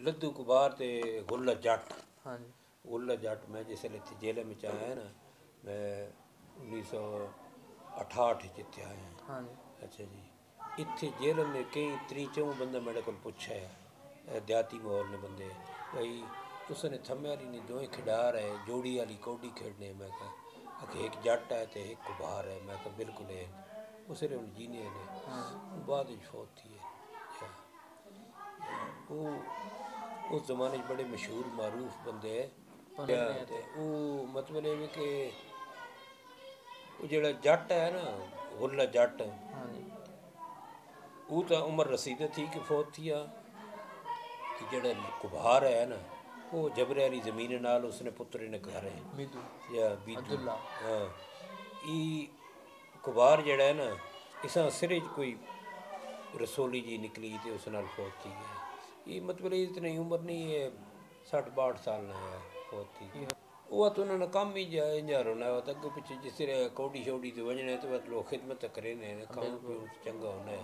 लद्दू कुबार ते गुल्लर जट। हाँ जी। गुल्लर जट मैं जिसले इत्थे जेल में आया ना, मैं 1968 जिते आया। हाँ जी। अच्छा जी, इत्थे जेल में कई 3-4 बंदा मेरे को पुछा है, देहाती माहौल ने बंदे, भाई तुसने थम्या नहीं दोवें खिडार है जोड़ी वाली कौडी खेडने। मैं कहा एक जट है तो एक कुबार है। मैं कहा बिल्कुल है। उसने हम जीने ने बाद फौत थी है। वो उस जमाने बड़े मशहूर मारूफ बंदे है। ते वो मतलब ये कि वो जड़ा जट है ना, गुल्ला जट, हाँ जी। वो तो उम्र रसीद थी कि फौत थी आ कि जड़ा कुबार है ना, वो जबरे वाली ज़मीन नाल उसने पुत्र ने घर है मीदू या बीदू। अब्दुल्ला। हाँ, ई कुबार जड़ा है ना, इसा सिरे च कोई रसोली जी निकली तो उस नाल फौत थी है। ये मतलब इतनी उम्र नहीं है, 60-62 साल ना है फौत थी। वो तो उन्होंने काम ही इंजा रोना है, अगे पिछे जिस तरह कौडी शौडी तो वजने तो लोग खिदमत करें, खाण पीण चंगा होना है।